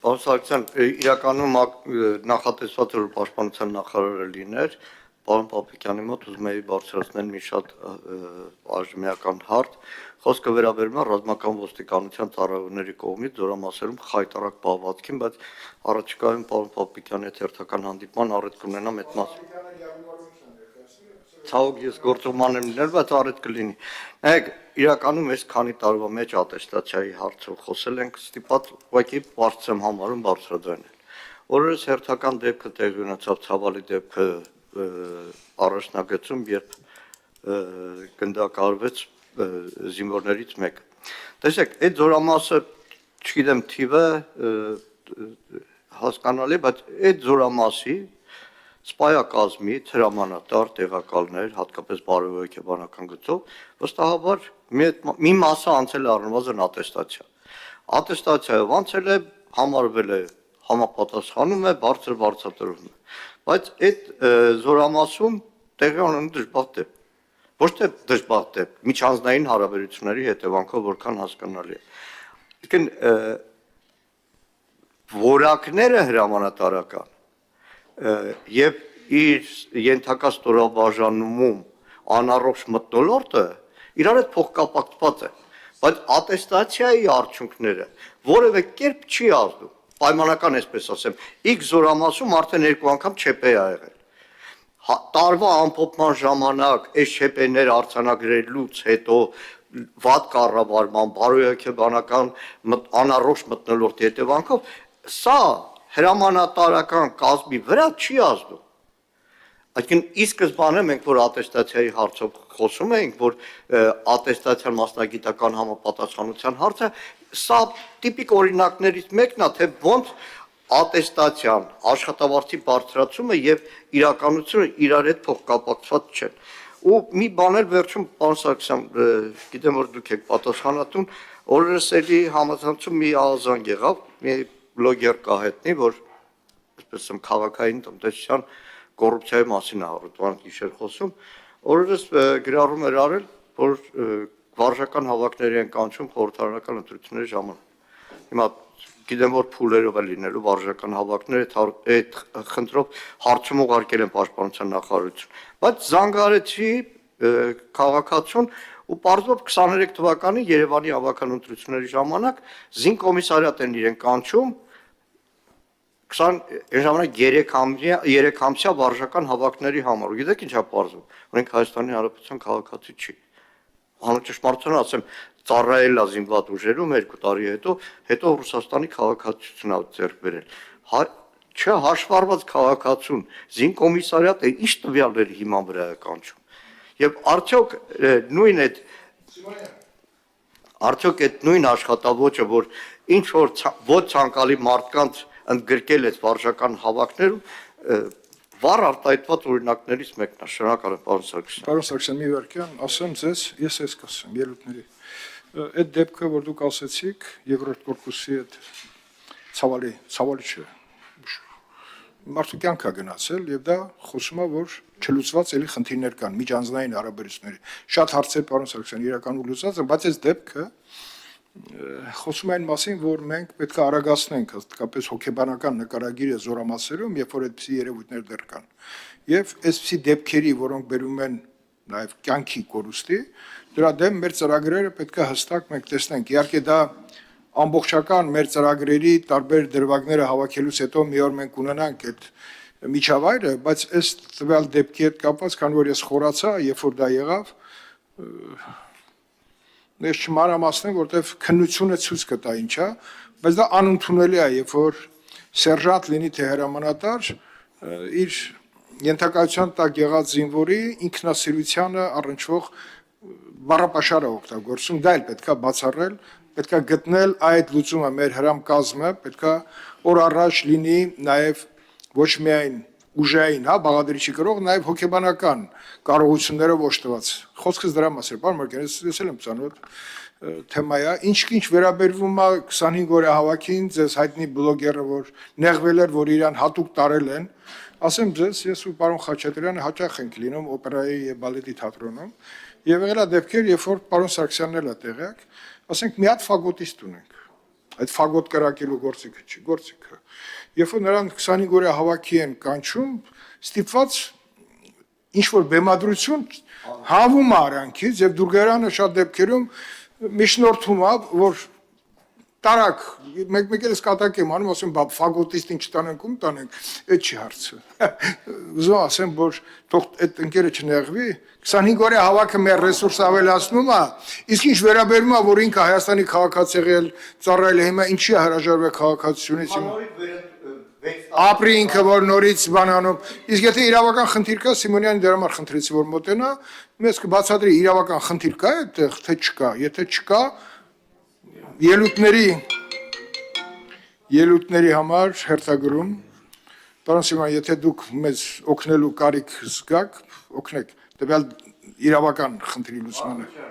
Պարոն Սարգսյան, իրականում նախատեսված որ պաշտպանության նախարարը լիներ, պարոն Պապիկյանի մոտ ուզում էի բարձրացնել մի շատ այժմեական հարց, խոսքը վերաբերում է ռազմական ոստիկանության ծառայողների կողմից զորամասերում խայտարակ բավվածքին, բայց առաջիկայում պարոն Պապիկյանի հետ հերթական հանդիպման առիթ կունենամ այդ մասը։ Ցավոք ես գործողման եմ լինել, բայց առիթ կլինի։ Նայեք, իրականում այս քանի տարվա մեջ ատեստացիայի հարցով խոսել ենք, ստիպած ուղղակի բարձր եմ համարում բարձրաձայնել։ Օրերս հերթական դեպքը տեղի ունեցավ, ցավալի դեպքը առաջնագծում, երբ գնդակահարվեց զինվորներից մեկը։ Տեսեք, այդ զորամասը, չգիտեմ թիվը հասկանալի, բայց այդ զորամասի սպայակազմի հրամանատար տեղակալներ, հատկապես բարոյական գծով, վստահաբար մի մասը անցել է առնվազն ատեստացիա։ Ատեստացիայով անցել է, համարվել է համապատասխանում է, բարձր վարձատրվում է։ Բայց այդ զորամասում տեղի ունենում դժբախտ դեպք։ Ոչ թե դժբախտ դեպք, միջանձնային հարաբերությունների հետևանքով որքան հասկանալի է։ Իսկն որակները հրամանատարական եւ իր ենթակա ստորաբաժանումում անառողջ մթնոլորտը իրար հետ փոխկապակցված է, բայց ատեստացիայի արդյունքները որևէ կերպ չի ազդում, պայմանական այսպես ասեմ, X զորամասում արդեն 2 անգամ ՉՊ է եղել։ Տարվա ամփոփման ժամանակ այս ՉՊ-ներ արձանագրելուց հետո վատ կառավարման, բարոյական անառողջ մթնոլորտի հետևանքով սա հրամանատարական կազմի վրա չի ազդում։ Այսինքն ի սկզբանե մենք որ ատեստացիայի հարցով խոսում էինք, որ ատեստացիան մասնագիտական համապատասխանության հարցը, սա տիպիկ օրինակներից մեկն է, թե ոնց ատեստացիան, աշխատավարձի բարձրացումը եւ իրականությունը իրար հետ փոխկապակցված չեն։ Ու մի բան էլ վերջում, պարոն Սարգսյան, գիտեմ որ դուք եք պատասխանատուն, օրերս էլի համացանցում մի ահազանգ եղավ, մի բլոգեր կա հայտնի, որ այսպես եմ քաղաքային տնտեսության կոռուպցիայի մասին առուտվան գիշեր խոսում, օրերս գրառում էր արել, որ վարժական հավաքների են կանչում խորհրդարանական ընտրությունների ժամանակ։ Հիմա գիտեմ որ փուլերով է լինելու վարժական հավաքները, այդ խնդրով հարցում ուղարկել են պաշտպանության նախարարություն, բայց զանգարեցի քաղաքացուն ու պարզվով 23 թվականի Երևանի ավական ընտրությունների ժամանակ զինկոմիսարիատ են իրեն կանչում 20 ժամանակ 3 ամսյա վարժական հավաքների համար։ Գիտեք ինչա պարզվում, ունենք Հայաստանի Հանրապետության քաղաքացի չի։ Հանուն ճշմարտություն ասեմ, ծառայել է զինված ուժերում 2 տարի հետո Ռուսաստանի քաղաքացիություն ա ձեռք բերել։ Չհաշվառված քաղաքացուն զինկոմիսարիատ է ինչ տվյալների հիման վրա է կանչում։ Եվ արդյոք այդ նույն աշխատավոճը, որ ինչ որ ոչ ցանկալի մարդկանց ընդգրկել է վարժական հավաքներում, վառ արտահայտված օրինակներից մեկն է։ Շնորհակալ եմ, պարոն Սարգսյան։ Պարոն Սարգսյան, մի վարքյան, ասեմ ձեզ, ես էս կասեմ ելույթների։ Այդ դեպքը, որ դուք ասեցիք, երկրորդ կորպուսի հետ ցավալի չէ։ Մարդու կյանք է գնացել եւ դա խոսում է, որ չլուծված էլի խնդիրներ կան միջանձնային հարաբերությունների։ Շատ հարցեր, պարոն Սարգսյան, իրականում լուծված են, բայց այս դեպքը խոսում այն մասին, որ մենք պետք է արագացնենք հատկապես հոգեբանական նկարագիրը զորամասերում, երբ որ այդպիսի երևույթներ դեռ կան։ Եվ այսպիսի դեպքերի, որոնք բերում են նաև կյանքի կորուստի, դրա դեմ մեր ծրագրերը պետք է հստակ մենք տեսնենք։ Իհարկե դա ամբողջական մեր ծրագրերի տարբեր դրվագները հավաքելուց հետո մի օր մենք ունենանք այդ միջավայրը, բայց այս տվյալ դեպքի հետ կապված, քանի որ ես խորացա, երբ որ դա եղավ, ես չմանրամասնեմ, որտեղ քննությունը ցույց կտա ինչա, բայց դա անընդունելի է, երբ որ սերժանտ լինի թե հրամանատար, իր ենթակայության տակ եղած զինվորի ինքնասիրությանը առնչվող բառապաշար է օգտագործում, դա էլ պետք է բացառել, պետք է գտնել այդ լուծումը մեր հրամկազմը, պետք է օր առաջ լինի նաև ոչ միայն ուժային, բաղադրիչի գրող, նաև հոգեբանական կարողություններով օժտված։ Խոսքս դրա մասին է, պարոն Մարկյան, ես էլ եմ ծանոթ թեմայա, ինչ վերաբերվում է 25 օրյա հավաքին, ձեզ հայտնի բլոգերը, որ նեղվել էր, որ իրան հատուկ տարել են, ասեմ ձեզ, ես ու պարոն Խաչատրյանը հաճախ ենք լինում օպերայի եւ բալետի թատրոնում, եւ եղել է դեպքեր, երբ որ պարոն Սարգսյանն էլ է տեղյակ, ասենք մի հատ ֆագոտիստ ունենք, այդ ֆագոտ կրակելու գործիքը չի, գործիքը։ Երբ որ նրան 25 օրյա հավաքի են կանչում, ստիպված ինչ որ բեմադրություն հավում է արանքից եւ Դուրգարյանը շատ դեպքերում միջնորդում է, որ տարակ, մեկ էլ սկատակ եմ անում, ասեմ, բա ֆագոտիստ ինչ տանենք, ում տանենք, այդ չի հարցը։ Ուզում ասեմ, որ թող այդ ընկերը չնեղվի, 25 օրյա հավաքը մեր ռեսուրս ավելացնում է, իսկ ինչ վերաբերում է, որ ինքը Հայաստանի քաղաքացի եղել, ծառայել է, հիմա ինչի է հրաժարվել քաղաքացիությունից, ապրի ինքը, որ նորից բանանում, իսկ եթե իրավական խնդիր կա, Սիմոնյանի դրա համար խնդրեցի, որ մոտենա, մեզ կբացատրի իրավական խնդիր կա այդտեղ, թե չկա, եթե չկա, ելույթների համար հերթագրում, պարոն Սիմոն, եթե դուք մեզ օգնելու կարիք զգաք, օգնեք, տվյալ իրավական խնդրի լուծմանը։